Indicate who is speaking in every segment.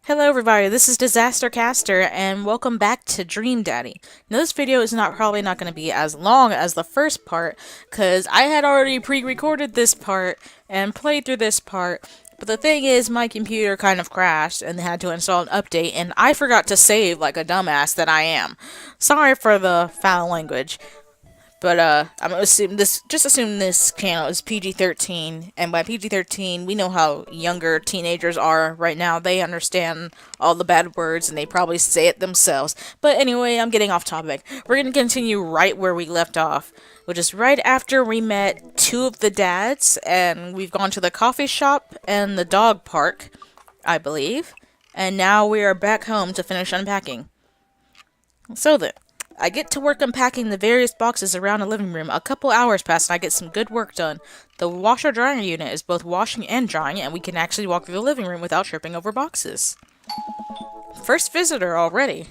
Speaker 1: Hello everybody, this is Disaster Caster, and welcome back to Dream Daddy. Now this video is probably not going to be as long as the first part, because I had already pre-recorded this part and played through this part, but the thing is my computer kind of crashed and had to install an update, and I forgot to save like a dumbass that I am. Sorry for the foul language. But I'm gonna assume this channel is PG-13, and by PG-13, we know how younger teenagers are right now. They understand all the bad words, and they probably say it themselves. But anyway, I'm getting off topic. We're gonna continue right where we left off, which is right after we met two of the dads, and we've gone to the coffee shop and the dog park, I believe. And now we are back home to finish unpacking. So then, I get to work unpacking the various boxes around the living room. A couple hours pass and I get some good work done. The washer-dryer unit is both washing and drying, and we can actually walk through the living room without tripping over boxes. First visitor already.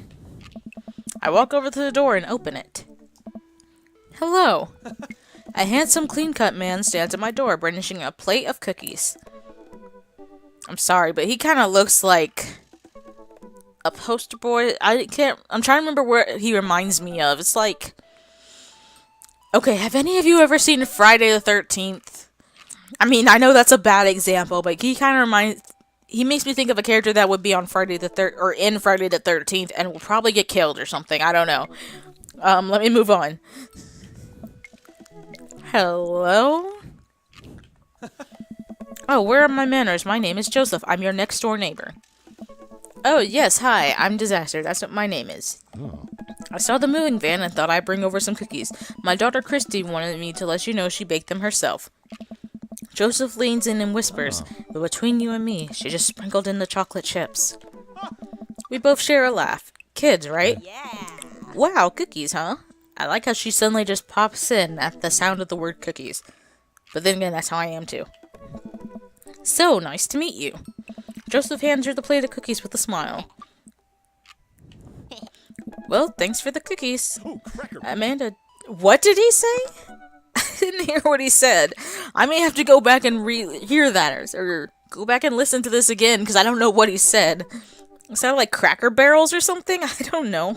Speaker 1: I walk over to the door and open it. Hello. A handsome, clean-cut man stands at my door, brandishing a plate of cookies. I'm sorry, but he kind of looks like a poster boy. I'm trying to remember where he reminds me of. It's like, okay, have any of you ever seen Friday the 13th? I mean, I know that's a bad example, but he makes me think of a character that would be on Friday the or in Friday the 13th and will probably get killed or something. I don't know. Let me move on. Hello? Oh, where are my manners? My name is Joseph. I'm your next door neighbor. Oh, yes, hi, I'm Disaster. That's what my name is.
Speaker 2: Oh.
Speaker 1: I saw the moving van and thought I'd bring over some cookies. My daughter Christy wanted me to let you know she baked them herself. Joseph leans in and whispers, but between you and me, she just sprinkled in the chocolate chips. We both share a laugh. Kids, right?
Speaker 3: Yeah.
Speaker 1: Wow, cookies, huh? I like how she suddenly just pops in at the sound of the word cookies. But then again, that's how I am too. So, nice to meet you. Joseph hands her the plate of cookies with a smile. Well, thanks for the cookies.
Speaker 2: Oh, cracker.
Speaker 1: Amanda, what did he say? I didn't hear what he said. I may have to go back and hear that, or go back and listen to this again, because I don't know what he said. It sounded like Cracker Barrels or something? I don't know.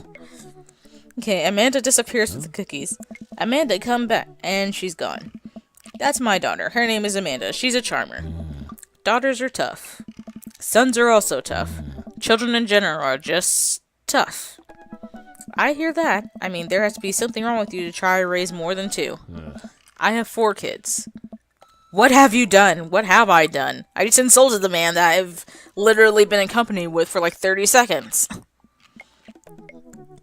Speaker 1: Okay, Amanda disappears with the cookies. Amanda, come back. And she's gone. That's my daughter. Her name is Amanda. She's a charmer. Daughters are tough. Sons are also tough. Children in general are just tough. I hear that. I mean, there has to be something wrong with you to try to raise more than two. I have 4 kids. What have you done? What have I done? I just insulted the man that I've literally been in company with for like 30 seconds.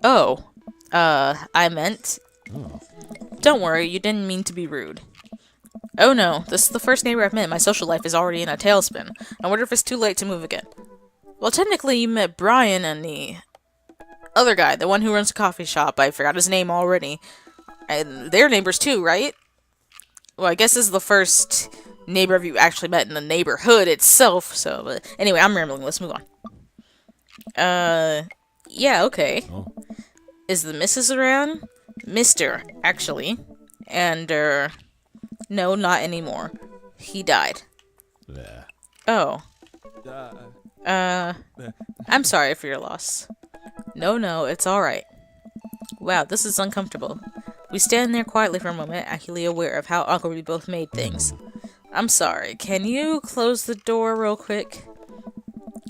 Speaker 1: Oh. I meant...
Speaker 2: Oh.
Speaker 1: Don't worry, you didn't mean to be rude. Oh no, this is the first neighbor I've met. My social life is already in a tailspin. I wonder if it's too late to move again. Well, technically you met Brian and the other guy, the one who runs a coffee shop. I forgot his name already. And they're neighbors too, right? Well, I guess this is the first neighbor you actually met in the neighborhood itself, so... But anyway, I'm rambling. Let's move on. Yeah, okay.
Speaker 2: Oh.
Speaker 1: Is the missus around? Mister, actually. And, no, not anymore. He died.
Speaker 2: Yeah.
Speaker 1: Oh. I'm sorry for your loss. No, it's alright. Wow, this is uncomfortable. We stand there quietly for a moment, acutely aware of how awkward we both made things. I'm sorry. Can you close the door real quick?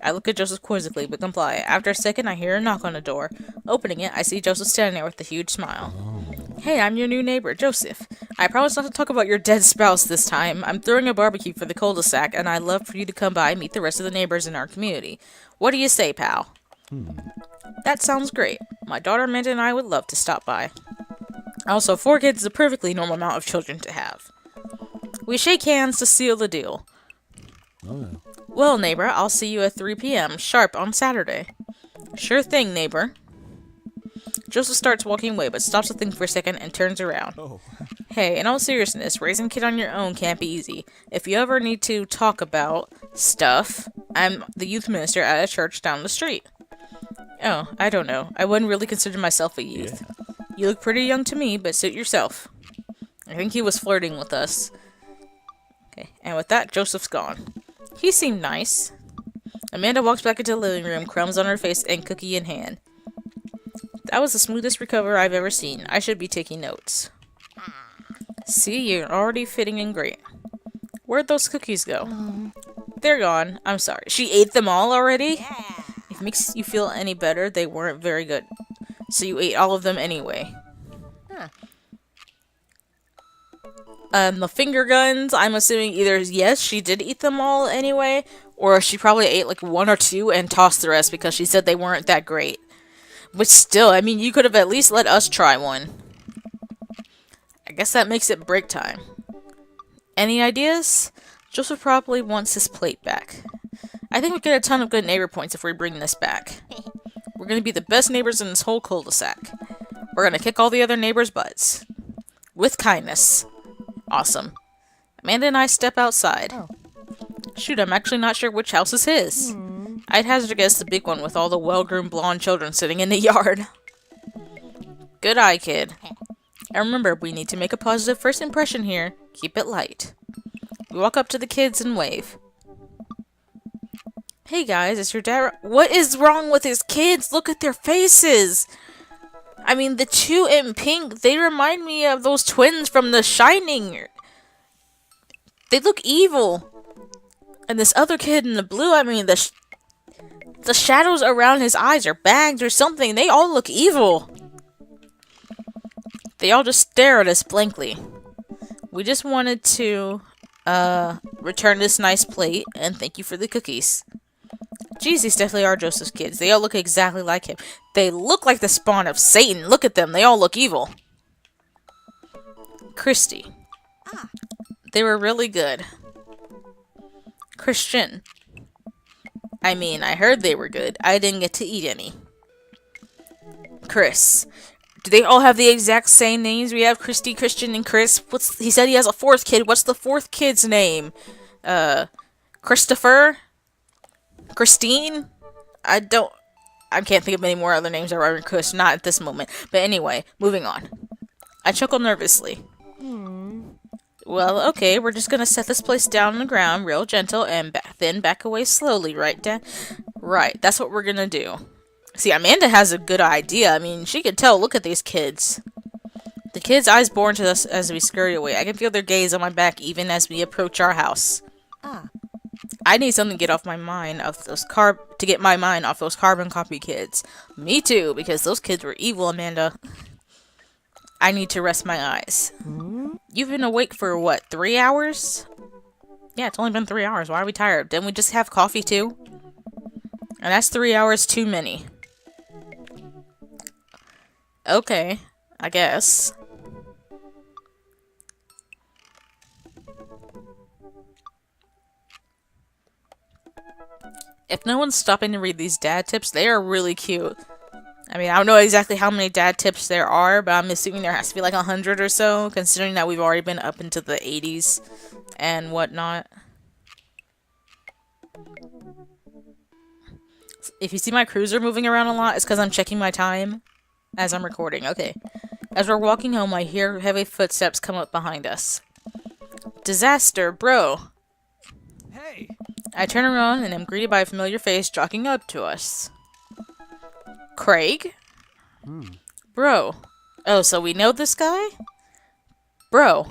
Speaker 1: I look at Joseph quizzically, but comply. After a second, I hear a knock on the door. Opening it, I see Joseph standing there with a huge smile. Hey, I'm your new neighbor, Joseph. I promise not to talk about your dead spouse this time. I'm throwing a barbecue for the cul-de-sac, and I'd love for you to come by and meet the rest of the neighbors in our community. What do you say, pal? That sounds great. My daughter Amanda and I would love to stop by. Also, 4 kids is a perfectly normal amount of children to have. We shake hands to seal the deal.
Speaker 2: Oh.
Speaker 1: Well, neighbor, I'll see you at 3 p.m. sharp on Saturday. Sure thing, neighbor. Joseph starts walking away, but stops to think for a second and turns around.
Speaker 2: Oh.
Speaker 1: Hey, in all seriousness, raising a kid on your own can't be easy. If you ever need to talk about stuff, I'm the youth minister at a church down the street. Oh, I don't know. I wouldn't really consider myself a youth.
Speaker 2: Yeah.
Speaker 1: You look pretty young to me, but suit yourself. I think he was flirting with us. Okay, and with that, Joseph's gone. He seemed nice. Amanda walks back into the living room, crumbs on her face and cookie in hand. That was the smoothest recover I've ever seen. I should be taking notes. See, you're already fitting in great. Where'd those cookies go? They're gone. I'm sorry. She ate them all already? If it makes you feel any better, they weren't very good. So you ate all of them anyway. The finger guns, I'm assuming either yes, she did eat them all anyway, or she probably ate like one or two and tossed the rest because she said they weren't that great. But still, I mean, you could have at least let us try one. I guess that makes it break time. Any ideas? Joseph probably wants his plate back. I think we get a ton of good neighbor points if we bring this back. We're gonna be the best neighbors in this whole cul-de-sac. We're gonna kick all the other neighbors' butts. With kindness. Awesome. Amanda and I step outside. Shoot, I'm actually not sure which house is his. I'd hazard a guess the big one with all the well-groomed blonde children sitting in the yard. Good eye, kid. And remember, we need to make a positive first impression here. Keep it light. We walk up to the kids and wave. Hey guys, is your dad... What is wrong with his kids? Look at their faces! I mean, the two in pink, they remind me of those twins from The Shining. They look evil. And this other kid in the blue, I mean, the shadows around his eyes are bags or something. They all look evil. They all just stare at us blankly. We just wanted to, return this nice plate and thank you for the cookies. Jeez, these definitely are Joseph's kids. They all look exactly like him. They look like the spawn of Satan. Look at them. They all look evil. Christy. They were really good. Christian. I mean, I heard they were good. I didn't get to eat any. Chris. Do they all have the exact same names? We have Christy, Christian, and Chris. He said he has a fourth kid. What's the fourth kid's name? Christopher? Christine? I can't think of any more other names that are Chris. Not at this moment. But anyway, moving on. I chuckle nervously. Well, okay, we're just gonna set this place down on the ground, real gentle, and then back away slowly, right, Dad? Right, that's what we're gonna do. See, Amanda has a good idea. I mean, she can tell. Look at these kids. The kids' eyes bore into us as we scurry away. I can feel their gaze on my back even as we approach our house. I need something to get off my mind of those to get my mind off those carbon copy kids. Me too, because those kids were evil, Amanda. I need to rest my eyes. You've been awake for what, 3 hours? Yeah, it's only been 3 hours. Why are we tired? Didn't we just have coffee too? And that's 3 hours too many. Okay, I guess. If no one's stopping to read these dad tips, they are really cute. I mean, I don't know exactly how many dad tips there are, but I'm assuming there has to be like 100 or so, considering that we've already been up into the 80s and whatnot. If you see my cruiser moving around a lot, it's because I'm checking my time as I'm recording. Okay. As we're walking home, I hear heavy footsteps come up behind us. Disaster, bro!
Speaker 3: Hey!
Speaker 1: I turn around and am greeted by a familiar face jogging up to us. Craig? Bro. Oh, so we know this guy? Bro.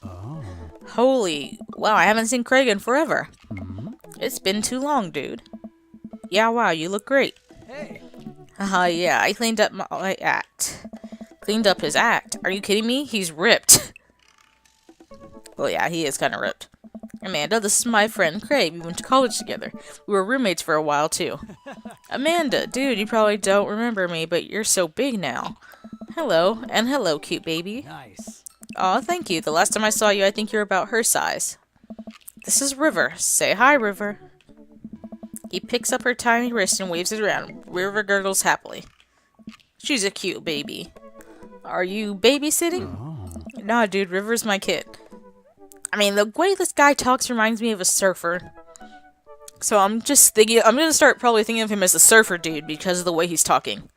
Speaker 2: Oh.
Speaker 1: Holy. Wow, I haven't seen Craig in forever. It's been too long, dude. Yeah, wow, you look great.
Speaker 3: Hey!
Speaker 1: Yeah, I cleaned up my act. Cleaned up his act? Are you kidding me? He's ripped. Well, yeah, he is kind of ripped. Amanda, this is my friend Craig. We went to college together. We were roommates for a while, too. Amanda, dude, you probably don't remember me, but you're so big now. Hello, and hello, cute baby.
Speaker 3: Nice.
Speaker 1: Aw, thank you. The last time I saw you, I think you're about her size. This is River. Say hi, River. He picks up her tiny wrist and waves it around. River gurgles happily. She's a cute baby. Are you babysitting?
Speaker 2: Oh.
Speaker 1: Nah, dude, River's my kid. I mean, the way this guy talks reminds me of a surfer. So I'm just thinking, I'm gonna start probably thinking of him as a surfer dude because of the way he's talking.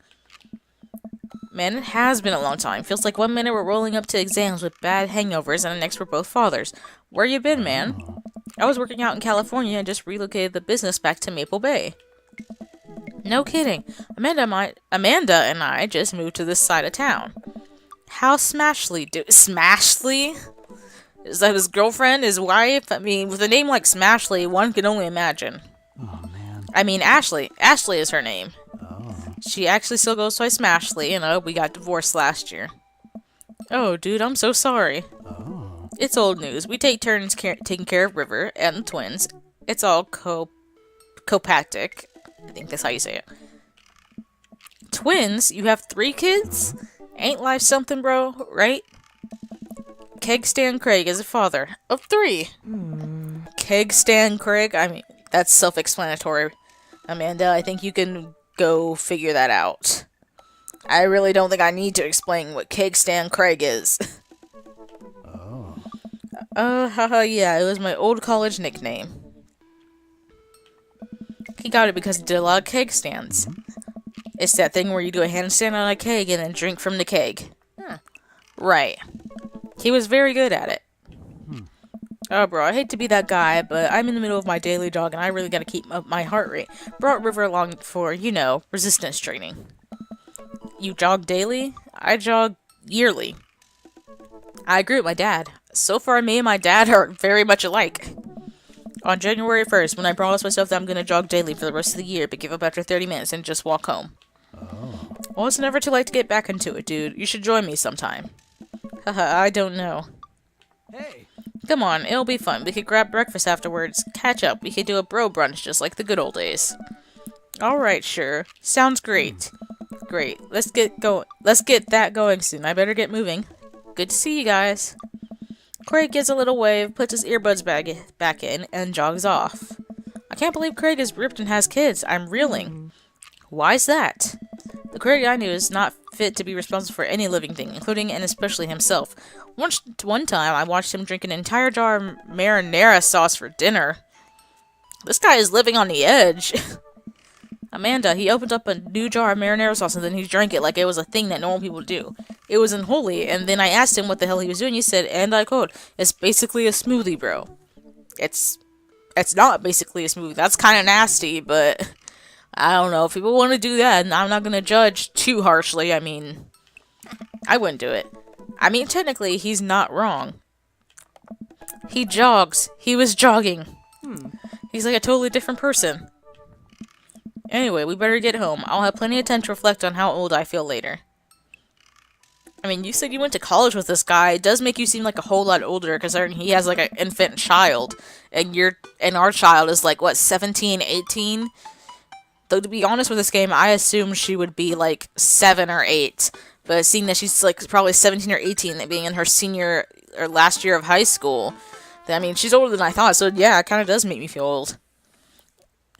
Speaker 1: Man, it has been a long time. Feels like 1 minute we're rolling up to exams with bad hangovers and the next we're both fathers. Where you been, man? I was working out in California and just relocated the business back to Maple Bay. No kidding. Amanda and I just moved to this side of town. How's Smashly do? Smashly? Is that his girlfriend, his wife? I mean, with a name like Smashly, one can only imagine.
Speaker 2: Oh, man.
Speaker 1: I mean, Ashley. Ashley is her name.
Speaker 2: Oh.
Speaker 1: She actually still goes by Smashly, and we got divorced last year. Oh, dude, I'm so sorry.
Speaker 2: Oh.
Speaker 1: It's old news. We take turns taking care of River and the twins. It's all copactic. I think that's how you say it. Twins? You have 3 kids? Ain't life something, bro? Right? Keg Stan Craig is a father of 3. Keg Stan Craig? I mean, that's self-explanatory. Amanda, I think you can go figure that out. I really don't think I need to explain what Keg Stan Craig is.
Speaker 2: Oh.
Speaker 1: Haha, yeah, it was my old college nickname. He got it because he did a lot of keg stands. It's that thing where you do a handstand on a keg and then drink from the keg. Right. He was very good at it. Oh, bro, I hate to be that guy, but I'm in the middle of my daily jog and I really gotta keep up my heart rate. Brought River along for, resistance training. You jog daily? I jog yearly. I agree with my dad. So far, me and my dad are very much alike. On January 1st, when I promised myself that I'm gonna jog daily for the rest of the year, but give up after 30 minutes and just walk home.
Speaker 2: Oh.
Speaker 1: Well, it's never too late to get back into it, dude. You should join me sometime. Haha, I don't know.
Speaker 3: Hey.
Speaker 1: Come on, it'll be fun. We could grab breakfast afterwards, catch up. We could do a bro brunch just like the good old days. Alright, sure. Sounds great. Great. Let's get that going soon. I better get moving. Good to see you guys. Craig gives a little wave, puts his earbuds back in, and jogs off. I can't believe Craig is ripped and has kids. I'm reeling. Why's that? The Craig I knew is not fit to be responsible for any living thing, including and especially himself. One time, I watched him drink an entire jar of marinara sauce for dinner. This guy is living on the edge. Amanda, he opened up a new jar of marinara sauce and then he drank it like it was a thing that normal people do. It was unholy, and then I asked him what the hell he was doing. He said, and I quote, "It's basically a smoothie, bro." It's not basically a smoothie. That's kind of nasty, but I don't know. If people want to do that, I'm not going to judge too harshly. I mean, I wouldn't do it. I mean, technically, he's not wrong. He jogs. He was jogging. He's like a totally different person. Anyway, we better get home. I'll have plenty of time to reflect on how old I feel later. I mean, you said you went to college with this guy. It does make you seem like a whole lot older, considering he has like an infant child, and our child is like, what, 17, 18? Though, to be honest with this game, I assumed she would be like 7 or 8. But seeing that she's like probably 17 or 18, that being in her senior or last year of high school, I mean, she's older than I thought, so yeah, it kind of does make me feel old.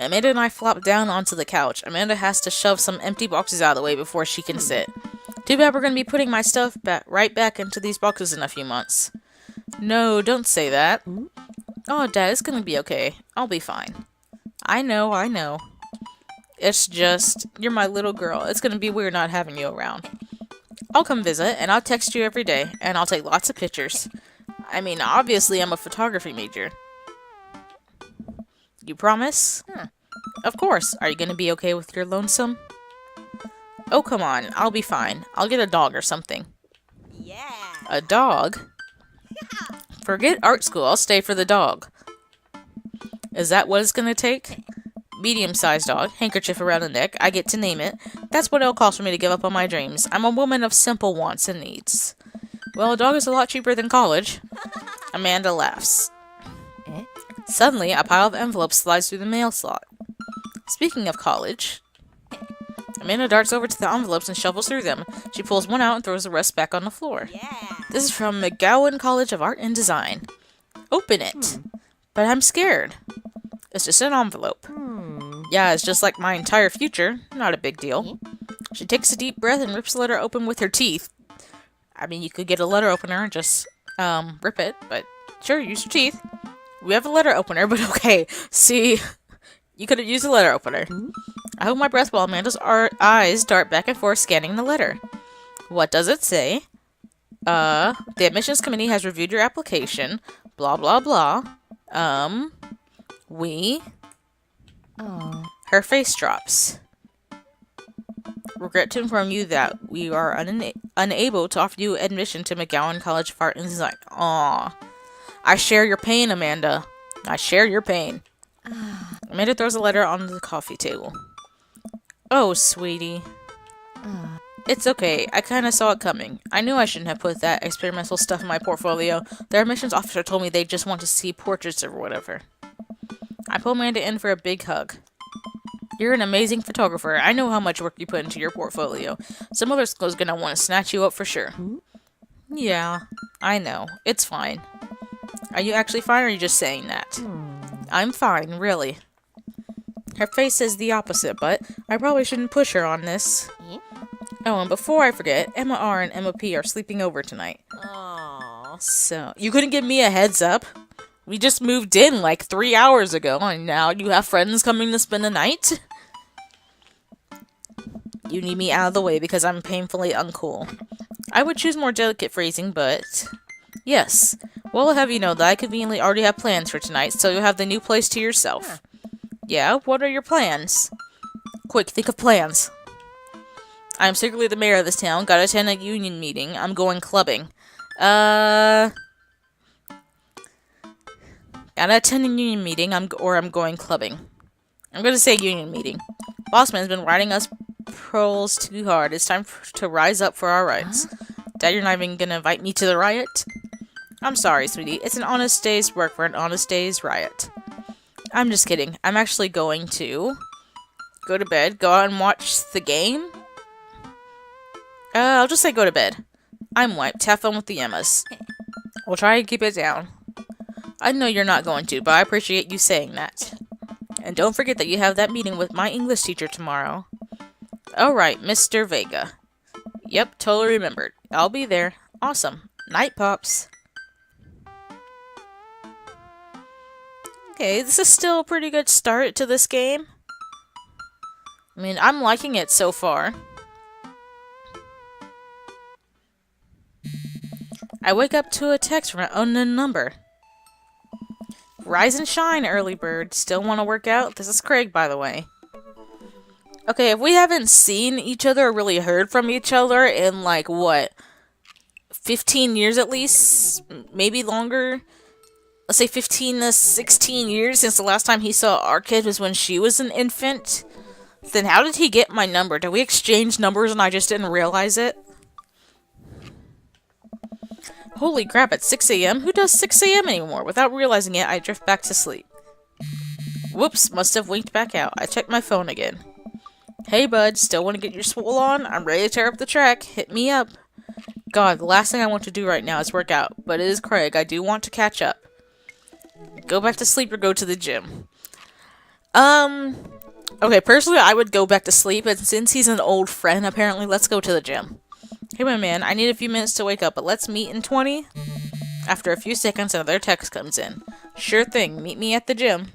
Speaker 1: Amanda and I flop down onto the couch. Amanda has to shove some empty boxes out of the way before she can sit. Too bad we're going to be putting my stuff right back into these boxes in a few months. No, don't say that. Oh, Dad, it's going to be okay. I'll be fine. I know. It's just, you're my little girl. It's going to be weird not having you around. I'll come visit, and I'll text you every day, and I'll take lots of pictures. I mean, obviously I'm a photography major. You promise? Of course. Are you gonna be okay with your lonesome? Oh, come on. I'll be fine. I'll get a dog or something.
Speaker 4: Yeah.
Speaker 1: A dog? Forget art school. I'll stay for the dog. Is that what it's gonna take? Medium-sized dog, handkerchief around the neck. I get to name it. That's what it'll cost for me to give up on my dreams. I'm a woman of simple wants and needs. Well, a dog is a lot cheaper than college. Amanda laughs. Suddenly, a pile of envelopes slides through the mail slot. Speaking of college, Amanda darts over to the envelopes and shuffles through them. She pulls one out and throws the rest back on the floor.
Speaker 4: Yeah.
Speaker 1: This is from McGowan College of Art and Design. Open it. But I'm scared. It's just an envelope. Yeah, it's just like my entire future. Not a big deal. She takes a deep breath and rips the letter open with her teeth. I mean, you could get a letter opener and just, rip it, but sure, use your teeth. We have a letter opener, but okay. See, you could have used a letter opener. I hold my breath while Amanda's eyes dart back and forth scanning the letter. What does it say? The admissions committee has reviewed your application. Blah, blah, blah. We... Her face drops. Regret to inform you that we are unable to offer you admission to McGowan College of Art and Design. Aww. I share your pain, Amanda. I share your pain. Amanda throws a letter on the coffee table. Oh, sweetie. It's okay. I kinda saw it coming. I knew I shouldn't have put that experimental stuff in my portfolio. The admissions officer told me they just want to see portraits or whatever. I pulled Amanda in for a big hug. You're an amazing photographer. I know how much work you put into your portfolio. Some other school's gonna want to snatch you up for sure. Yeah, I know. It's fine. Are you actually fine, or are you just saying that? I'm fine, really. Her face says the opposite, but I probably shouldn't push her on this. Oh, and before I forget, Emma R and Emma P are sleeping over tonight. So, you couldn't give me a heads up? We just moved in like 3 hours ago, and now you have friends coming to spend the night? You need me out of the way because I'm painfully uncool. I would choose more delicate phrasing, but... Yes. Well, I'll have you know that I conveniently already have plans for tonight, so you'll have the new place to yourself. Yeah? What are your plans? Quick, think of plans. I'm secretly the mayor of this town, gotta attend a union meeting, I'm going clubbing. Gotta attend a union meeting, I'm going clubbing. I'm gonna say union meeting. Bossman's been riding us proles too hard. It's time to rise up for our rights. Dad, you're not even gonna invite me to the riot? I'm sorry, sweetie. It's an honest day's work for an honest day's riot. I'm just kidding. I'm actually going to go to bed, go out and watch the game. I'll just say go to bed. I'm wiped. Have fun with the Emmas. We'll try and keep it down. I know you're not going to, but I appreciate you saying that. And don't forget that you have that meeting with my English teacher tomorrow. Alright, Mr. Vega. Yep, totally remembered. I'll be there. Awesome. Night, Pops. Okay, this is still a pretty good start to this game. I mean, I'm liking it so far. I wake up to a text from an unknown number. Rise and shine, early bird. Still want to work out? This is Craig, by the way. Okay, if we haven't seen each other or really heard from each other in, like, what? 15 years at least? Maybe longer? Let's say 15 to 16 years since the last time he saw our kid was when she was an infant. Then how did he get my number? Did we exchange numbers and I just didn't realize it? Holy crap, at 6 a.m.? Who does 6 a.m. anymore? Without realizing it, I drift back to sleep. Whoops, must have winked back out. I checked my phone again. Hey bud, still want to get your swole on? I'm ready to tear up the track. Hit me up. God, the last thing I want to do right now is work out. But it is Craig, I do want to catch up. Go back to sleep or go to the gym. Okay, personally I would go back to sleep, and since he's an old friend, apparently, let's go to the gym. Hey my man, I need a few minutes to wake up, but let's meet in 20? After a few seconds, another text comes in. Sure thing, meet me at the gym.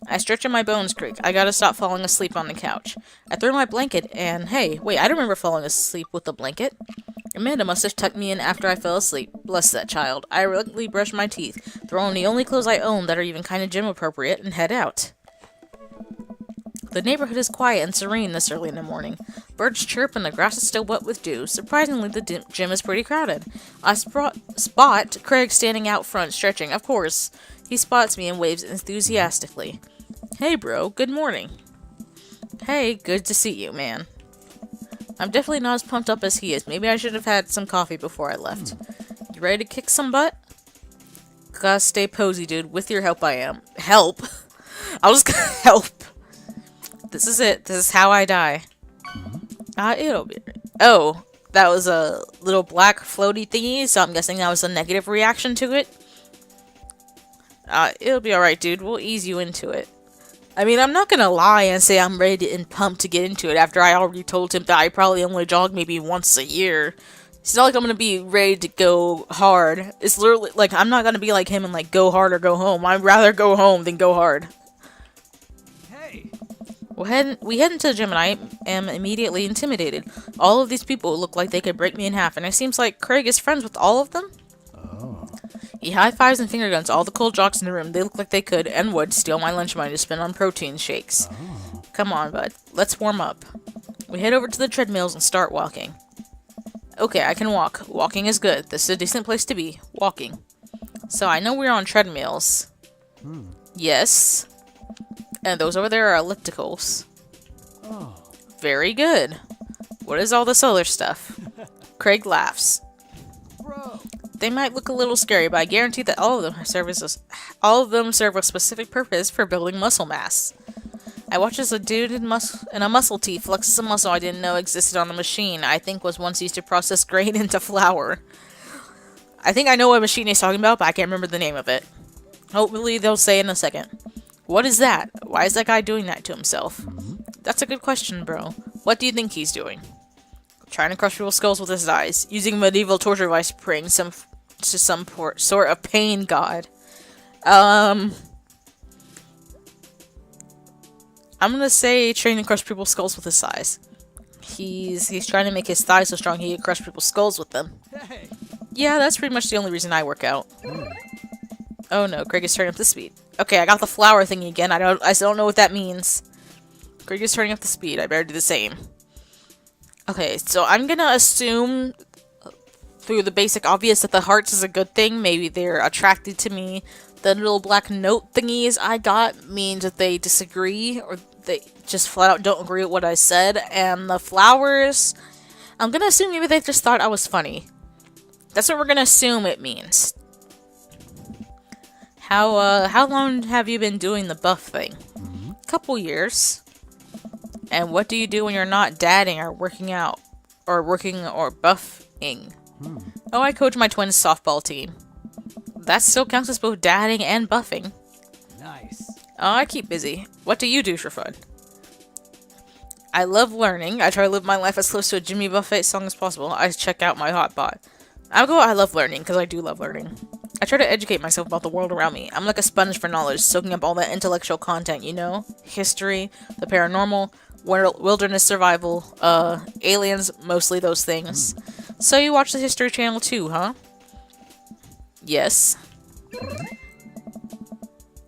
Speaker 1: I stretch and my bones creak. I gotta stop falling asleep on the couch. I throw my blanket and, hey, wait, I don't remember falling asleep with the blanket. Amanda must have tucked me in after I fell asleep. Bless that child. I reluctantly brush my teeth, throw on the only clothes I own that are even kinda gym appropriate, and head out. The neighborhood is quiet and serene this early in the morning. Birds chirp and the grass is still wet with dew. Surprisingly, the gym is pretty crowded. I spot Craig standing out front, stretching. Of course, he spots me and waves enthusiastically. Hey bro, good morning. Hey, good to see you, man. I'm definitely not as pumped up as he is. Maybe I should have had some coffee before I left. You ready to kick some butt? Gotta stay posy, dude. With your help, I am. Help? I'll just help. This is it. This is how I die. It'll be... Oh, that was a little black floaty thingy, so I'm guessing that was a negative reaction to it. It'll be alright, dude. We'll ease you into it. I mean, I'm not gonna lie and say I'm ready and pumped to get into it after I already told him that I probably only jog maybe once a year. It's not like I'm gonna be ready to go hard. It's literally, like, I'm not gonna be like him and, like, go hard or go home. I'd rather go home than go hard.
Speaker 3: Hey.
Speaker 1: We head into the gym and I am immediately intimidated. All of these people look like they could break me in half, and it seems like Craig is friends with all of them?
Speaker 2: Oh.
Speaker 1: He high-fives and finger guns all the cool jocks in the room. They look like they could and would steal my lunch money to spend on protein shakes.
Speaker 2: Oh.
Speaker 1: Come on, bud. Let's warm up. We head over to the treadmills and start walking. Okay, I can walk. Walking is good. This is a decent place to be. Walking. So I know we're on treadmills. Yes. And those over there are ellipticals.
Speaker 2: Oh.
Speaker 1: Very good. What is all this other stuff? Craig laughs.
Speaker 3: Bro.
Speaker 1: They might look a little scary, but I guarantee that all of them serve a specific purpose for building muscle mass. I watched as a dude in a muscle tee flexes a muscle I didn't know existed on a machine I think was once used to process grain into flour. I think I know what machine he's talking about, but I can't remember the name of it. Hopefully they'll say in a second. What is that? Why is that guy doing that to himself? That's a good question, bro. What do you think he's doing? Trying to crush people's skulls with his eyes, using medieval torture device to bring some sort of pain god. I'm gonna say trying to crush people's skulls with his thighs. He's trying to make his thighs so strong he can crush people's skulls with them.
Speaker 3: Hey.
Speaker 1: Yeah, that's pretty much the only reason I work out. Oh no, Craig is turning up the speed. Okay, I got the flower thing again. I still don't know what that means. Craig is turning up the speed. I better do the same. Okay, so I'm gonna assume through the basic obvious that the hearts is a good thing. Maybe they're attracted to me. The little black note thingies I got means that they disagree or they just flat out don't agree with what I said. And the flowers, I'm gonna assume maybe they just thought I was funny. That's what we're gonna assume it means. How long have you been doing the buff thing? Couple years. And what do you do when you're not dadding or working out? Or buffing? Oh, I coach my twins' softball team. That still counts as both dadding and buffing.
Speaker 3: Nice.
Speaker 1: Oh, I keep busy. What do you do for fun? I love learning. I try to live my life as close to a Jimmy Buffett song as possible. I check out my hotbot. I love learning, because I do love learning. I try to educate myself about the world around me. I'm like a sponge for knowledge, soaking up all that intellectual content, you know? History, the paranormal, wilderness survival, aliens, mostly those things. So you watch the History Channel too, huh? Yes.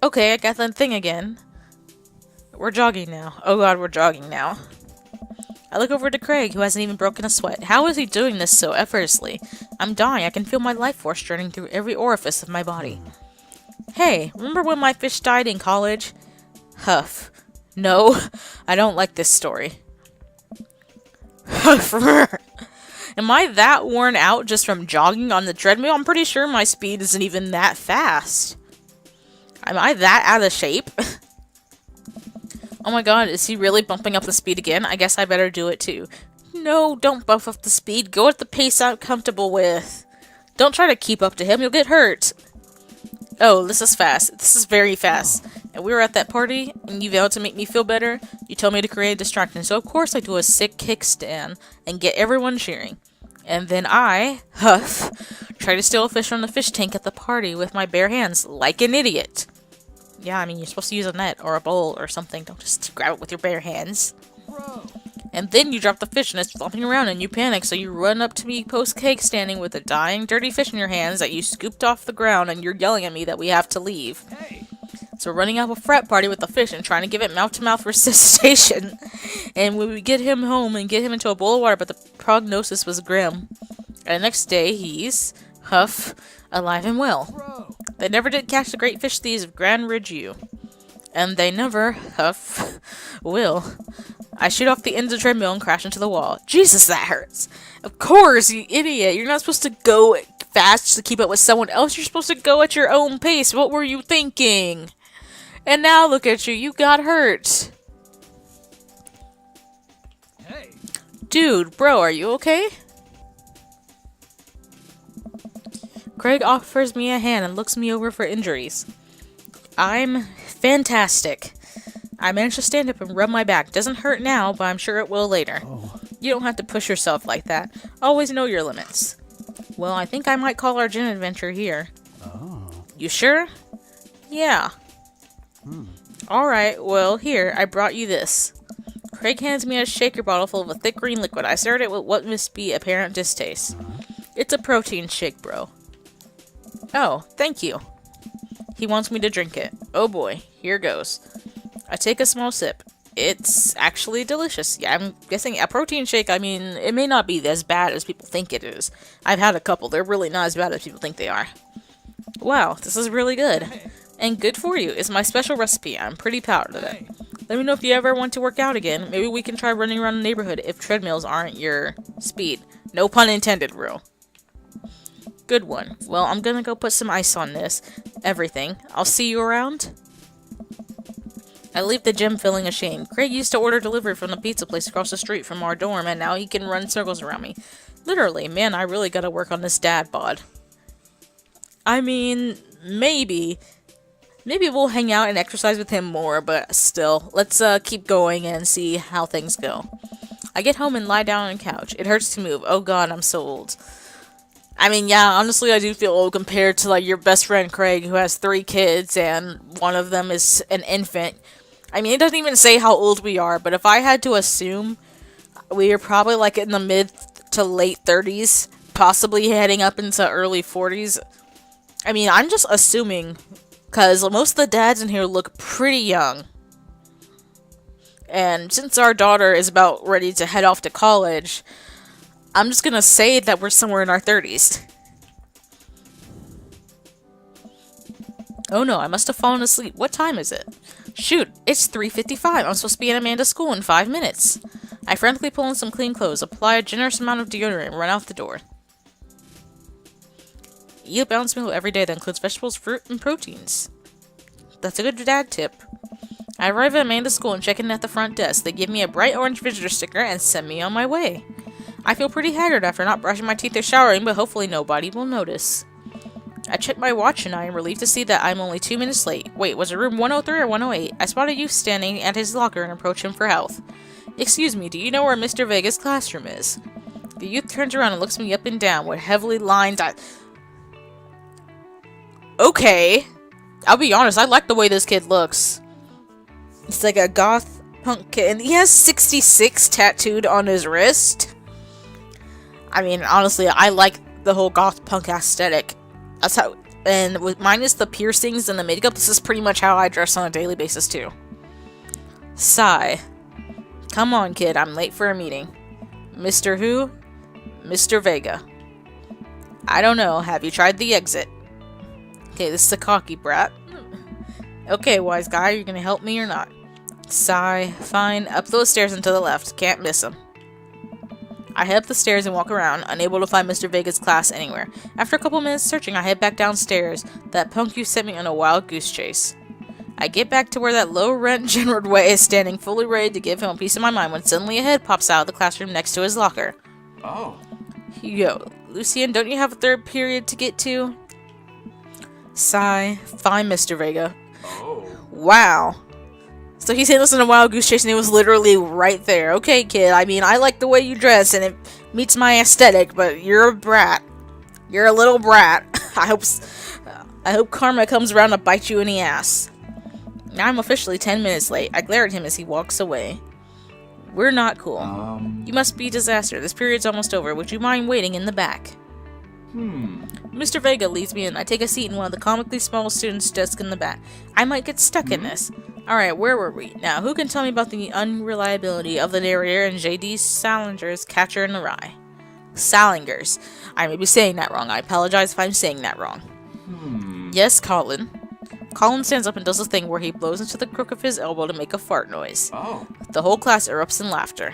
Speaker 1: Okay, I got that thing again. We're jogging now. Oh god, we're jogging now. I look over to Craig, who hasn't even broken a sweat. How is he doing this so effortlessly? I'm dying. I can feel my life force running through every orifice of my body. Hey, remember when my fish died in college? Huff. No, I don't like this story. Huff. Am I that worn out just from jogging on the treadmill? I'm pretty sure my speed isn't even that fast. Am I that out of shape? Oh my god, is he really bumping up the speed again? I guess I better do it too. No, don't buff up the speed. Go at the pace I'm comfortable with. Don't try to keep up to him. You'll get hurt. Oh, this is fast. This is very fast. And we were at that party, and you vowed to make me feel better. You told me to create a distraction, so of course I do a sick kickstand and get everyone cheering. And then I, Huff, try to steal a fish from the fish tank at the party with my bare hands, like an idiot. Yeah, I mean, you're supposed to use a net or a bowl or something. Don't just grab it with your bare hands.
Speaker 3: Bro.
Speaker 1: And then you drop the fish and it's flopping around and you panic, so you run up to me post-cake standing with a dying, dirty fish in your hands that you scooped off the ground and you're yelling at me that we have to leave.
Speaker 3: Hey.
Speaker 1: So we're running out of a frat party with the fish and trying to give it mouth-to-mouth resuscitation. And when we get him home and get him into a bowl of water, but the prognosis was grim. And the next day, he's, Huff, alive and well.
Speaker 3: Bro.
Speaker 1: They never did catch the great fish thieves of Grand Ridge U. And they never, Huff, will. I shoot off the end of the treadmill and crash into the wall. Jesus, that hurts. Of course, you idiot. You're not supposed to go fast to keep up with someone else. You're supposed to go at your own pace. What were you thinking? And now look at you. You got hurt.
Speaker 3: Hey.
Speaker 1: Dude, bro, are you okay? Craig offers me a hand and looks me over for injuries. I'm fantastic. I managed to stand up and rub my back. Doesn't hurt now, but I'm sure it will later.
Speaker 2: Oh.
Speaker 1: You don't have to push yourself like that. Always know your limits. Well, I think I might call our gin adventure here.
Speaker 2: Oh.
Speaker 1: You sure? Yeah. Alright, well, here, I brought you this. Craig hands me a shaker bottle full of a thick green liquid. I stirred it with what must be apparent distaste. It's a protein shake, bro. Oh, thank you. He wants me to drink it. Oh boy, here goes. I take a small sip. It's actually delicious. Yeah, I'm guessing a protein shake, I mean, it may not be as bad as people think it is. I've had a couple. They're really not as bad as people think they are. Wow, this is really good. And good for you. It's my special recipe. I'm pretty proud of it. Let me know if you ever want to work out again. Maybe we can try running around the neighborhood if treadmills aren't your speed. No pun intended, Rue. Good one. Well, I'm gonna go put some ice on this. Everything. I'll see you around. I leave the gym feeling ashamed. Craig used to order delivery from the pizza place across the street from our dorm, and now he can run circles around me. Literally, man, I really gotta work on this dad bod. I mean, maybe we'll hang out and exercise with him more, but still, let's keep going and see how things go. I get home and lie down on the couch. It hurts to move. Oh god, I'm so old. I mean, yeah, honestly, I do feel old compared to, like, your best friend Craig, who has 3 kids, and one of them is an infant. I mean, it doesn't even say how old we are, but if I had to assume, we are probably, like, in the mid to late 30s, possibly heading up into early 40s. I mean, I'm just assuming, because most of the dads in here look pretty young. And since our daughter is about ready to head off to college, I'm just gonna say that we're somewhere in our 30s. Oh no, I must have fallen asleep. What time is it? Shoot, it's 3:55. I'm supposed to be in Amanda's school in 5 minutes. I frantically pull on some clean clothes, apply a generous amount of deodorant, and run out the door. Eat a balanced meal every day that includes vegetables, fruit, and proteins. That's a good dad tip. I arrive at Amanda's school and check in at the front desk. They give me a bright orange visitor sticker and send me on my way. I feel pretty haggard after not brushing my teeth or showering, but hopefully nobody will notice. I check my watch and I am relieved to see that I'm only 2 minutes late. Wait, was it room 103 or 108? I spot a youth standing at his locker and approach him for health. Excuse me, do you know where Mr. Vega's classroom is? The youth turns around and looks me up and down with heavily lined eyes. Okay. I'll be honest, I like the way this kid looks. He's like a goth punk kid, and he has 66 tattooed on his wrist. I mean, honestly, I like the whole goth punk aesthetic. That's how, and with minus the piercings and the makeup, this is pretty much how I dress on a daily basis too. Sigh. Come on, kid, I'm late for a meeting. Mr. Who? Mr. Vega. I don't know, have you tried the exit? Okay, this is a cocky brat. Okay, wise guy, are you gonna help me or not? Sigh. Fine. Up those stairs and to the left. Can't miss him. I head up the stairs and walk around, unable to find Mr. Vega's class anywhere. After a couple minutes searching, I head back downstairs. That punk you sent me on a wild goose chase. I get back to where that low-rent Genward Way is standing fully ready to give him a piece of my mind when suddenly a head pops out of the classroom next to his locker.
Speaker 2: Oh.
Speaker 1: Yo, Lucian, don't you have a third period to get to? Sigh. Fine, Mr. Vega.
Speaker 2: Oh.
Speaker 1: Wow. So he said this in a wild goose chase and it was literally right there. Okay, kid, I mean, I like the way you dress and it meets my aesthetic, but you're a brat. You're a little brat. I hope karma comes around to bite you in the ass. Now I'm officially 10 minutes late. I glare at him as he walks away. We're not cool. You must be a disaster. This period's almost over. Would you mind waiting in the back? Mr. Vega leads me in. I take a seat in one of the comically small students' desks in the back. I might get stuck in this. Alright, where were we? Now, who can tell me about the unreliability of the narrator and J.D. Salinger's Catcher in the Rye? Salingers. I may be saying that wrong. I apologize if I'm saying that wrong. Yes, Colin. Colin stands up and does a thing where he blows into the crook of his elbow to make a fart noise.
Speaker 2: Oh.
Speaker 1: The whole class erupts in laughter.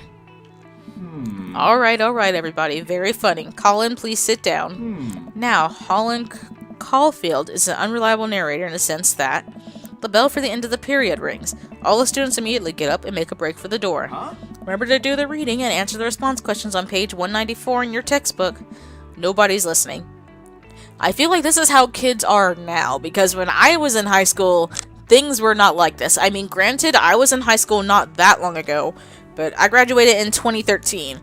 Speaker 1: Alright, everybody. Very funny. Colin, please sit down. Now, Holland Caulfield is an unreliable narrator in the sense that the bell for the end of the period rings. All the students immediately get up and make a break for the door. Remember to do the reading and answer the response questions on page 194 in your textbook. Nobody's listening. I feel like this is how kids are now, because when I was in high school, things were not like this. I mean, granted, I was in high school not that long ago, but I graduated in 2013.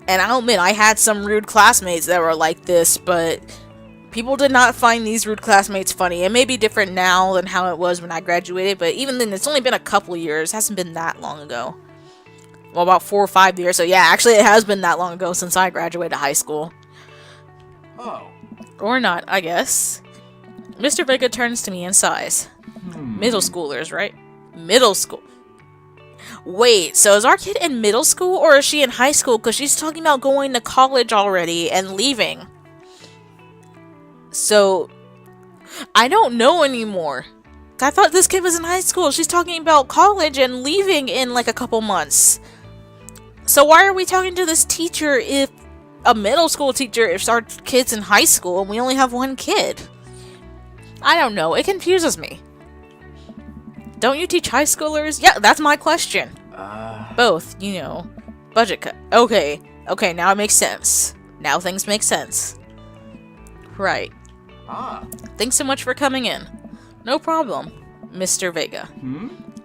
Speaker 1: And I'll admit, I had some rude classmates that were like this, but people did not find these rude classmates funny. It may be different now than how it was when I graduated, but even then, it's only been a couple years. It hasn't been that long ago. Well, about 4 or 5 years. So yeah, actually, it has been that long ago since I graduated high school.
Speaker 2: Oh.
Speaker 1: Or not, I guess. Mr. Vega turns to me and sighs. Middle schoolers, right? Middle school. Wait, so is our kid in middle school or is she in high school? Because she's talking about going to college already and leaving. So, I don't know anymore. I thought this kid was in high school. She's talking about college and leaving in like a couple months. So why are we talking to this teacher if a middle school teacher if our kid's in high school and we only have one kid? I don't know. It confuses me. Don't you teach high schoolers? Yeah, that's my question. Both, you know. Budget cut. Okay. Okay, now it makes sense. Now things make sense. Right. Thanks so much for coming in. No problem, Mr. Vega.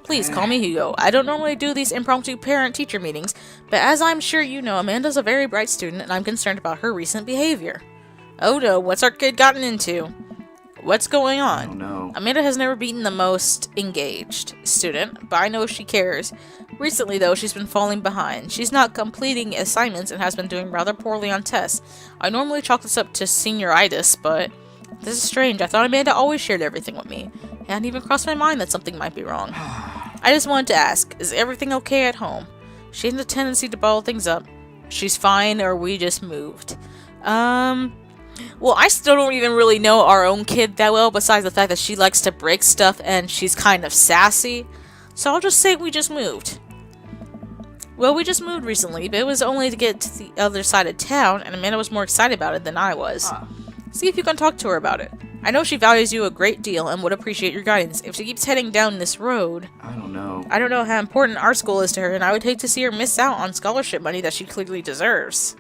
Speaker 1: Please call me Hugo. I don't normally do these impromptu parent-teacher meetings, but as I'm sure you know, Amanda's a very bright student and I'm concerned about her recent behavior. Oh no, what's our kid gotten into? What's going on?
Speaker 4: Oh no.
Speaker 1: Amanda has never been the most engaged student, but I know she cares. Recently, though, she's been falling behind. She's not completing assignments and has been doing rather poorly on tests. I normally chalk this up to senioritis, but this is strange. I thought Amanda always shared everything with me. It hadn't even crossed my mind that something might be wrong. I just wanted to ask, is everything okay at home? She has a tendency to bottle things up. She's fine, or we just moved. Well, I still don't even really know our own kid that well, besides the fact that she likes to break stuff and she's kind of sassy. So I'll just say we just moved. Well, we just moved recently, but it was only to get to the other side of town, and Amanda was more excited about it than I was. See if you can talk to her about it. I know she values you a great deal and would appreciate your guidance. If she keeps heading down this road...
Speaker 4: I don't know.
Speaker 1: I don't know how important our school is to her, and I would hate to see her miss out on scholarship money that she clearly deserves.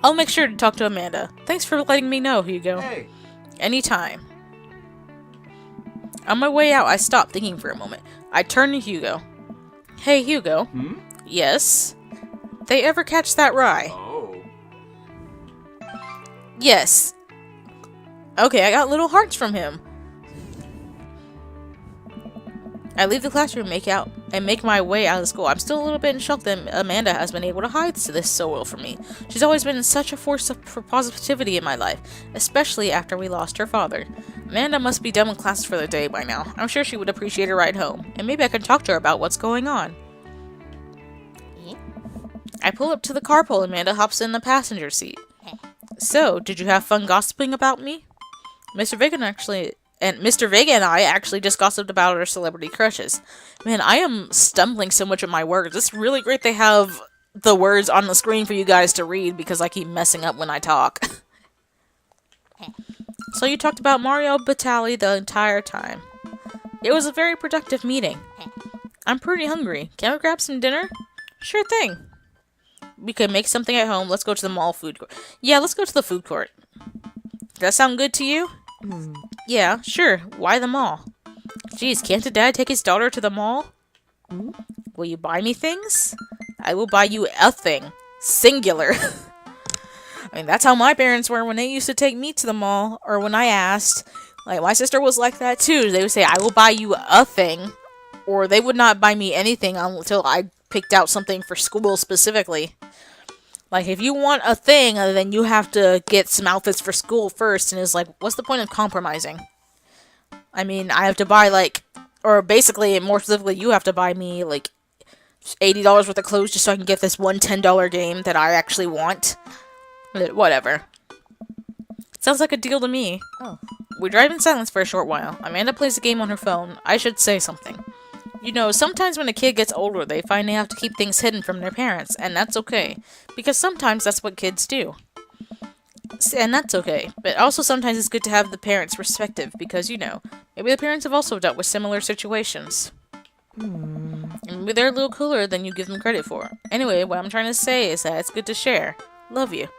Speaker 1: I'll make sure to talk to Amanda. Thanks for letting me know, Hugo.
Speaker 4: Hey.
Speaker 1: Anytime. On my way out, I stopped thinking for a moment. I turned to Hugo. Hey, Hugo. Yes? They ever catch that rye?
Speaker 4: Oh.
Speaker 1: Yes. Okay, I got little hearts from him. I leave the classroom, make my way out of school. I'm still a little bit in shock that Amanda has been able to hide this so well from me. She's always been such a force for positivity in my life, especially after we lost her father. Amanda must be done with classes for the day by now. I'm sure she would appreciate a ride home, and maybe I can talk to her about what's going on. I pull up to the carpool. Amanda hops in the passenger seat. So, did you have fun gossiping about me? Mr. Vega and I actually just gossiped about our celebrity crushes. Man, I am stumbling so much with my words. It's really great they have the words on the screen for you guys to read because I keep messing up when I talk. So you talked about Mario Batali the entire time. It was a very productive meeting. I'm pretty hungry. Can we grab some dinner? Sure thing. We could make something at home. Let's go to the mall food court. Yeah, let's go to the food court. Does that sound good to you? Yeah, sure. Why the mall? Jeez, can't a dad take his daughter to the mall? Will you buy me things? I will buy you a thing. Singular. I mean, that's how my parents were when they used to take me to the mall, or when I asked. Like, my sister was like that too. They would say, I will buy you a thing, or they would not buy me anything until I picked out something for school specifically. Like, if you want a thing, then you have to get some outfits for school first, and it's like, what's the point of compromising? I mean, I have to buy, like, or basically, more specifically, you have to buy me, like, $80 worth of clothes just so I can get this one $10 game that I actually want. Whatever. Sounds like a deal to me. We drive in silence for a short while. Amanda plays the game on her phone. I should say something. You know, sometimes when a kid gets older, they find they have to keep things hidden from their parents, and that's okay. Because sometimes that's what kids do. And that's okay. But also sometimes it's good to have the parents' perspective, because, you know, maybe the parents have also dealt with similar situations. And maybe they're a little cooler than you give them credit for. Anyway, what I'm trying to say is that it's good to share. Love you.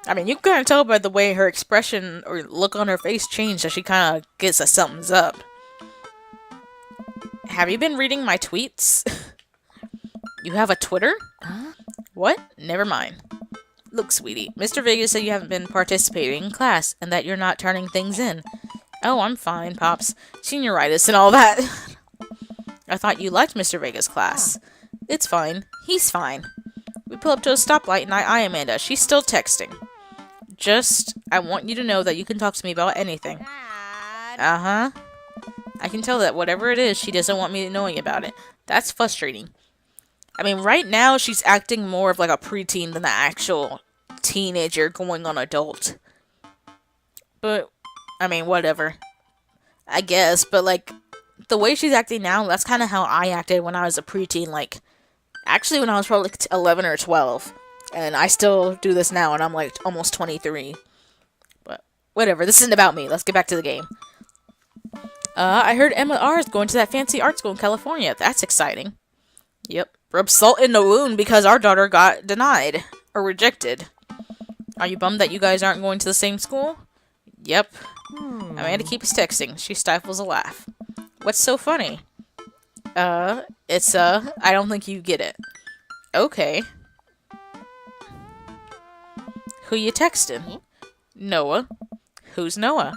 Speaker 1: I mean, you can kind of tell by the way her expression or look on her face changed that she kind of gets a something's up. Have you been reading my tweets? You have a Twitter? What? Never mind. Look, sweetie, Mr. Vega said you haven't been participating in class and that you're not turning things in. Oh, I'm fine, Pops. Senioritis and all that. I thought you liked Mr. Vega's class. It's fine. He's fine. We pull up to a stoplight and I eye Amanda. She's still texting. Just I want you to know that you can talk to me about anything. Uh-huh. I can tell that whatever it is, she doesn't want me knowing about it. That's frustrating. I mean, right now, she's acting more of like a preteen than an actual teenager going on adult. But, I mean, whatever. I guess, but like, the way she's acting now, that's kind of how I acted when I was a preteen, like, actually when I was probably like 11 or 12. And I still do this now, and I'm like almost 23. But, whatever, this isn't about me. Let's get back to the game. I heard Emma R. is going to that fancy art school in California. That's exciting. Yep. Rub salt in the wound because our daughter got denied. Or rejected. Are you bummed that you guys aren't going to the same school? Yep. Amanda keeps texting. She stifles a laugh. What's so funny? I don't think you get it. Okay. Who you texting? Noah. Who's Noah?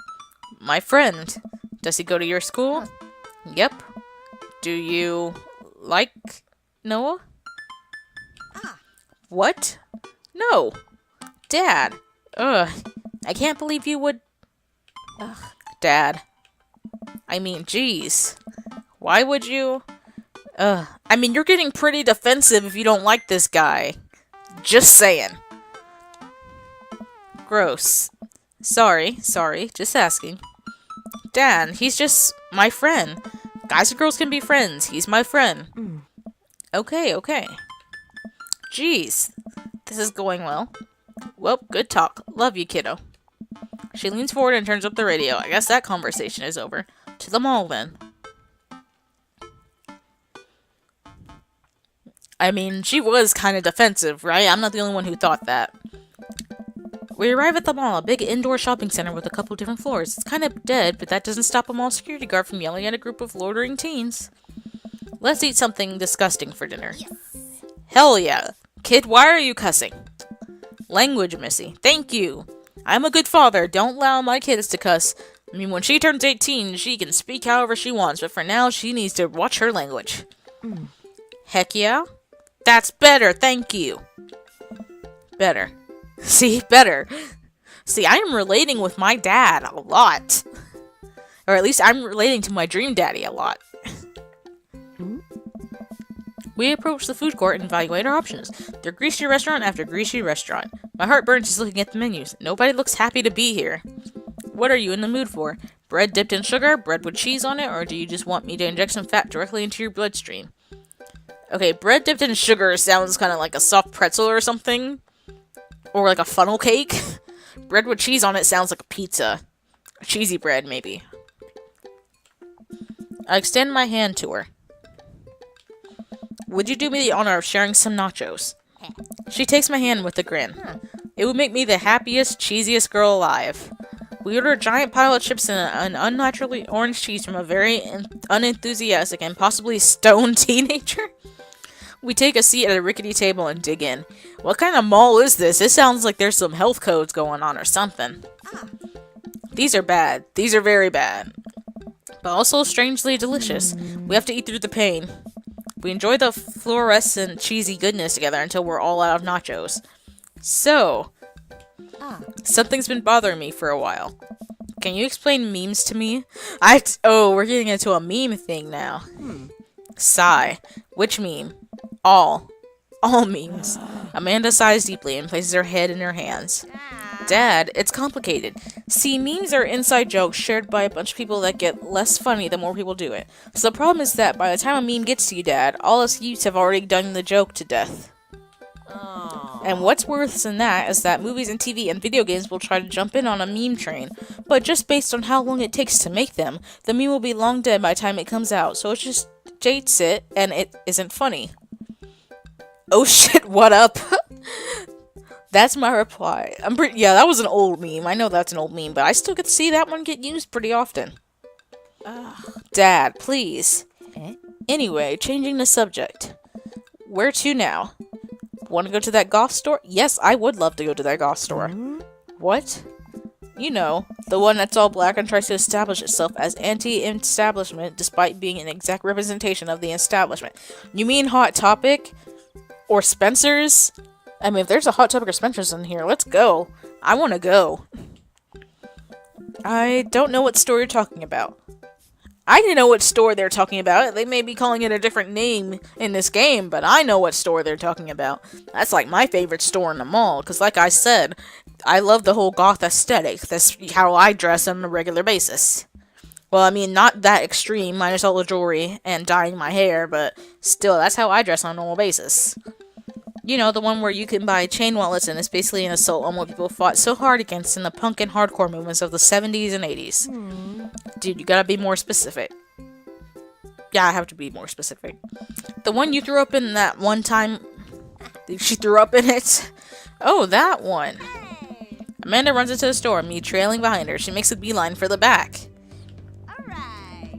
Speaker 1: My friend. Does he go to your school? Yep. Do you like Noah? What? No. Dad. Ugh. I can't believe you would... Ugh. Dad. I mean, jeez. Why would you... Ugh. I mean, you're getting pretty defensive if you don't like this guy. Just saying. Gross. Sorry, just asking. Dad, he's just my friend. Guys and girls can be friends. He's my friend. Okay. Jeez. This is going well. Well, good talk. Love you, kiddo. She leans forward and turns up the radio. I guess that conversation is over. To the mall, then. I mean, she was kind of defensive, right? I'm not the only one who thought that. We arrive at the mall, a big indoor shopping center with a couple different floors. It's kind of dead, but that doesn't stop a mall security guard from yelling at a group of loitering teens. Let's eat something disgusting for dinner. Yes. Hell yeah. Kid, why are you cussing? Language, Missy. Thank you. I'm a good father. Don't allow my kids to cuss. I mean, when she turns 18, she can speak however she wants, but for now, she needs to watch her language. Heck yeah. That's better, thank you. Better. See, better. See, I am relating with my dad a lot. Or at least I'm relating to my dream daddy a lot. We approach the food court and evaluate our options. They're greasy restaurant after greasy restaurant. My heart burns just looking at the menus. Nobody looks happy to be here. What are you in the mood for? Bread dipped in sugar, bread with cheese on it, or do you just want me to inject some fat directly into your bloodstream? Okay, bread dipped in sugar sounds kind of like a soft pretzel or something. Or like a funnel cake. Bread with cheese on it sounds like a pizza. Cheesy bread, maybe. I extend my hand to her. Would you do me the honor of sharing some nachos? She takes my hand with a grin. It would make me the happiest, cheesiest girl alive. We order a giant pile of chips and an unnaturally orange cheese from a very unenthusiastic and possibly stoned teenager. We take a seat at a rickety table and dig in. What kind of mall is this? It sounds like there's some health codes going on or something. These are bad. These are very bad. But also strangely delicious. We have to eat through the pain. We enjoy the fluorescent cheesy goodness together until we're all out of nachos. So, something's been bothering me for a while. Can you explain memes to me? Oh, we're getting into a meme thing now. Sigh. Which meme? All memes. Amanda sighs deeply and places her head in her hands. Dad, it's complicated. See, memes are inside jokes shared by a bunch of people that get less funny the more people do it. So the problem is that by the time a meme gets to you, Dad, all us youths have already done the joke to death. And what's worse than that is that movies and TV and video games will try to jump in on a meme train, but just based on how long it takes to make them, the meme will be long dead by the time it comes out, so it just dates it, and it isn't funny. Oh shit, what up? That's my reply. Yeah, that was an old meme. I know that's an old meme, but I still get to see that one get used pretty often. Dad, please. Anyway, changing the subject. Where to now? Want to go to that goth store? Yes, I would love to go to that goth store. What? You know, the one that's all black and tries to establish itself as anti-establishment despite being an exact representation of the establishment. You mean Hot Topic? Or Spencer's? I mean, if there's a Hot Topic or Spencer's in here, let's go. I want to go. I don't know what store you're talking about. I didn't know what store they're talking about. They may be calling it a different name in this game, but I know what store they're talking about. That's like my favorite store in the mall, because like I said, I love the whole goth aesthetic. That's how I dress on a regular basis. Well, I mean, not that extreme, minus all the jewelry and dyeing my hair, but still, that's how I dress on a normal basis. You know, the one where you can buy chain wallets and it's basically an assault on what people fought so hard against in the punk and hardcore movements of the 70s and 80s. Dude, you gotta be more specific. Yeah, I have to be more specific. The one you threw up in that one time... She threw up in it? Oh, that one. Amanda runs into the store, me trailing behind her. She makes a beeline for the back.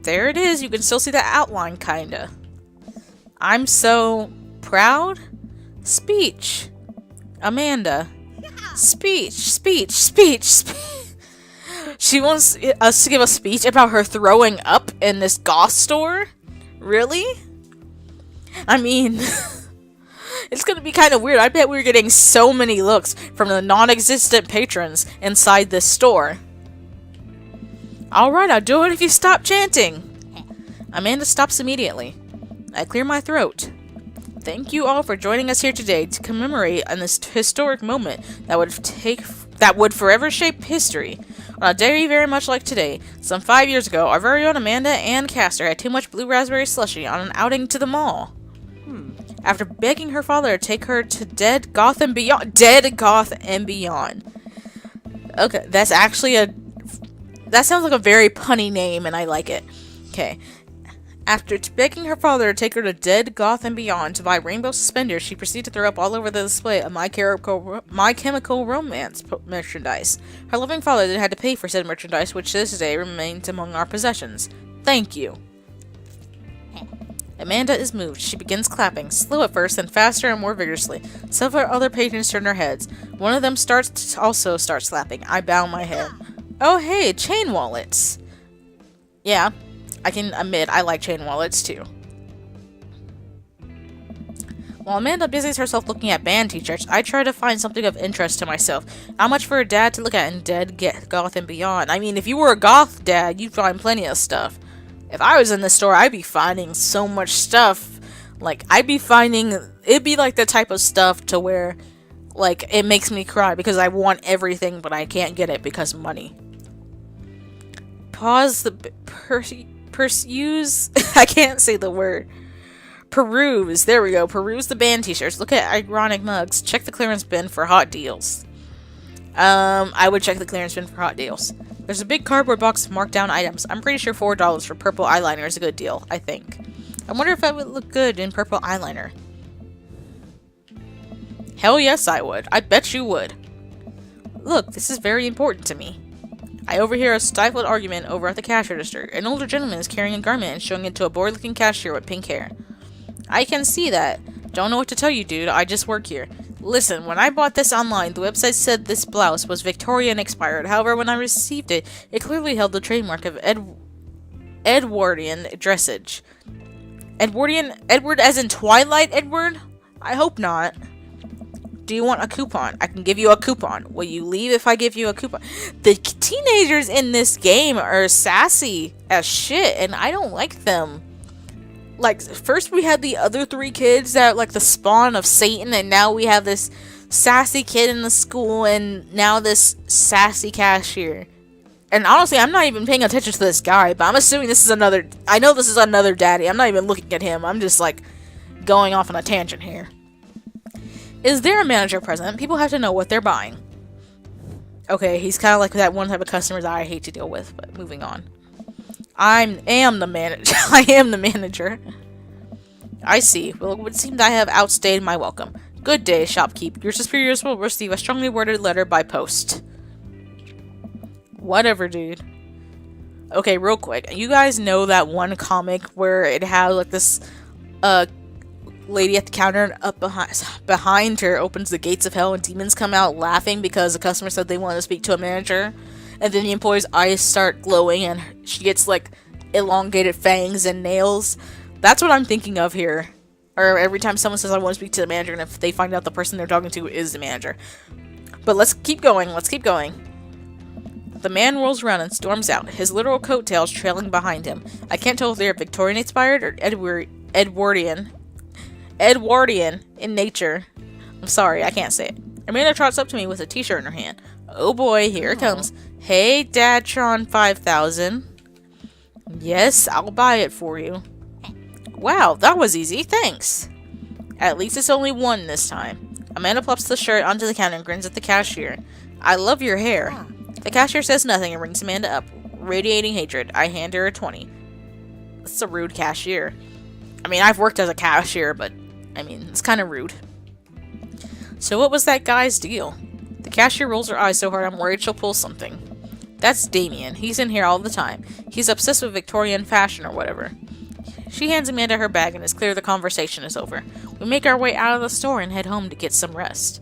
Speaker 1: There it is. You can still see the outline, kinda. I'm so proud. Speech. Amanda. Speech. She wants us to give a speech about her throwing up in this goth store? Really? I mean, it's gonna be kind of weird. I bet we're getting so many looks from the non-existent patrons inside this store. Alright, I'll do it if you stop chanting. Amanda stops immediately. I clear my throat. Thank you all for joining us here today to commemorate on this historic moment that would forever shape history. On a day very much like today, some 5 years ago, our very own Amanda Ann Castor had too much blue raspberry slushy on an outing to the mall. After begging her father to take her to Dead Goth and Beyond. Okay, that's actually that sounds like a very punny name, and I like it. Okay. After begging her father to take her to Dead Goth and Beyond to buy rainbow suspenders, she proceeded to throw up all over the display of My Chemical Romance merchandise. Her loving father then had to pay for said merchandise, which to this day remains among our possessions. Thank you. Amanda is moved. She begins clapping, slow at first, then faster and more vigorously. Several other patrons turn their heads. One of them also starts clapping. I bow my head. Oh hey, chain wallets! Yeah, I can admit I like chain wallets too. While Amanda busies herself looking at band t-shirts, I try to find something of interest to myself. Not much for a dad to look at in Dead Goth and Beyond. I mean, if you were a goth dad, you'd find plenty of stuff. If I was in the store, I'd be finding so much stuff. Like, it'd be like the type of stuff to where, like, it makes me cry because I want everything, but I can't get it because of money. Pause the peruse. I can't say the word. Peruse. There we go. Peruse the band t-shirts. Look at ironic mugs. Check the clearance bin for hot deals. I would check the clearance bin for hot deals. There's a big cardboard box of marked down items. I'm pretty sure $4 for purple eyeliner is a good deal, I think. I wonder if I would look good in purple eyeliner. Hell yes, I would. I bet you would. Look, this is very important to me. I overhear a stifled argument over at the cash register. An older gentleman is carrying a garment and showing it to a bored-looking cashier with pink hair. I can see that. Don't know what to tell you, dude. I just work here. Listen, when I bought this online, the website said this blouse was Victorian expired. However, when I received it, it clearly held the trademark of Edwardian dressage. Edward as in Twilight Edward? I hope not. Do you want a coupon? I can give you a coupon. Will you leave if I give you a coupon? The teenagers in this game are sassy as shit, and I don't like them. Like, first we had the other three kids that are like the spawn of Satan, and now we have this sassy kid in the school, and now this sassy cashier. And honestly, I'm not even paying attention to this guy, but I'm assuming this is another... I know this is another daddy. I'm not even looking at him. I'm just, like, going off on a tangent here. Is there a manager present? People have to know what they're buying. Okay, he's kind of like that one type of customer that I hate to deal with, but moving on. I am the manager. I am the manager. I see. Well, it would seem that I have outstayed my welcome. Good day, shopkeep. Your superiors will receive a strongly worded letter by post. Whatever, dude. Okay, real quick. You guys know that one comic where it had, like, this, lady at the counter, and up behind her opens the gates of hell and demons come out laughing because the customer said they wanted to speak to a manager? And then the employee's eyes start glowing and she gets, like, elongated fangs and nails. That's what I'm thinking of here. Or every time someone says I want to speak to the manager, and if they find out the person they're talking to is the manager. But let's keep going. Let's keep going. The man rolls around and storms out, his literal coattails trailing behind him. I can't tell if they are Victorian-inspired or Edwardian in nature. I'm sorry, I can't say it. Amanda trots up to me with a t-shirt in her hand. Oh boy, here it comes. Hey, Dadtron 5000. Yes, I'll buy it for you. Wow, that was easy, thanks. At least it's only one this time. Amanda plops the shirt onto the counter and grins at the cashier. I love your hair. The cashier says nothing and rings Amanda up, radiating hatred. I hand her a 20. It's a rude cashier. I mean, I've worked as a cashier, but, I mean, it's kind of rude. So what was that guy's deal? The cashier rolls her eyes so hard I'm worried she'll pull something. That's Damien. He's in here all the time. He's obsessed with Victorian fashion or whatever. She hands Amanda her bag and it's clear the conversation is over. We make our way out of the store and head home to get some rest.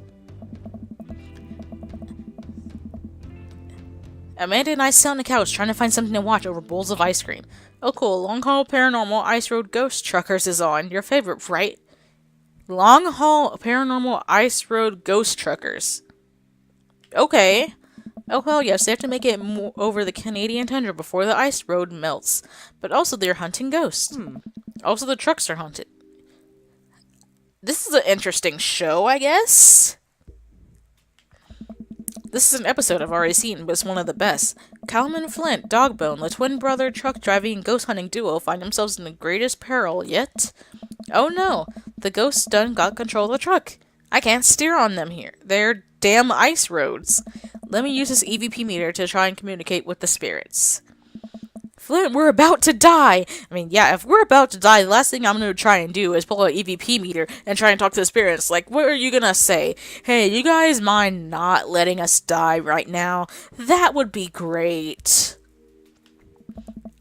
Speaker 1: Amanda and I sit on the couch trying to find something to watch over bowls of ice cream. Oh cool, Long Haul Paranormal Ice Road Ghost Truckers is on. Your favorite, right? Long Haul Paranormal Ice Road Ghost Truckers. Okay. Oh hell yes, they have to make it over the Canadian tundra before the ice road melts. But also they're hunting ghosts. Also the trucks are haunted. This is an interesting show, I guess? This is an episode I've already seen, but it's one of the best. Callum and Flint, Dogbone, the twin brother truck driving and ghost hunting duo find themselves in the greatest peril yet. Oh no, the ghosts done got control of the truck. I can't steer on them here. They're damn ice roads. Let me use this EVP meter to try and communicate with the spirits. Flint, we're about to die! I mean, yeah, if we're about to die, the last thing I'm gonna try and do is pull an EVP meter and try and talk to the spirits. Like, what are you gonna say? Hey, you guys mind not letting us die right now? That would be great.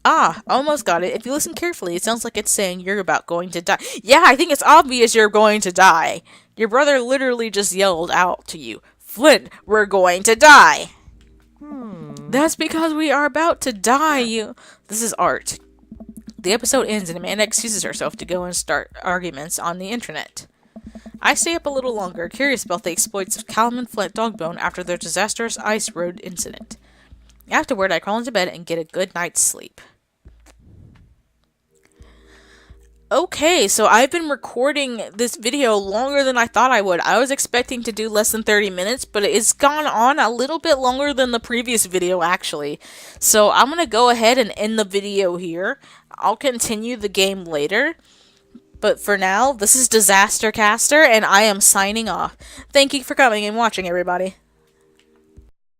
Speaker 1: Ah, almost got it. If you listen carefully, it sounds like it's saying you're about going to die. Yeah, I think it's obvious you're going to die. Your brother literally just yelled out to you, Flint, we're going to die. That's because we are about to die, you... This is art. The episode ends and Amanda excuses herself to go and start arguments on the internet. I stay up a little longer, curious about the exploits of Callum and Flint Dogbone after their disastrous ice road incident. Afterward, I crawl into bed and get a good night's sleep. Okay, so I've been recording this video longer than I thought I would. I was expecting to do less than 30 minutes, but it's gone on a little bit longer than the previous video, actually. So I'm going to go ahead and end the video here. I'll continue the game later. But for now, this is Disaster Caster, and I am signing off. Thank you for coming and watching, everybody.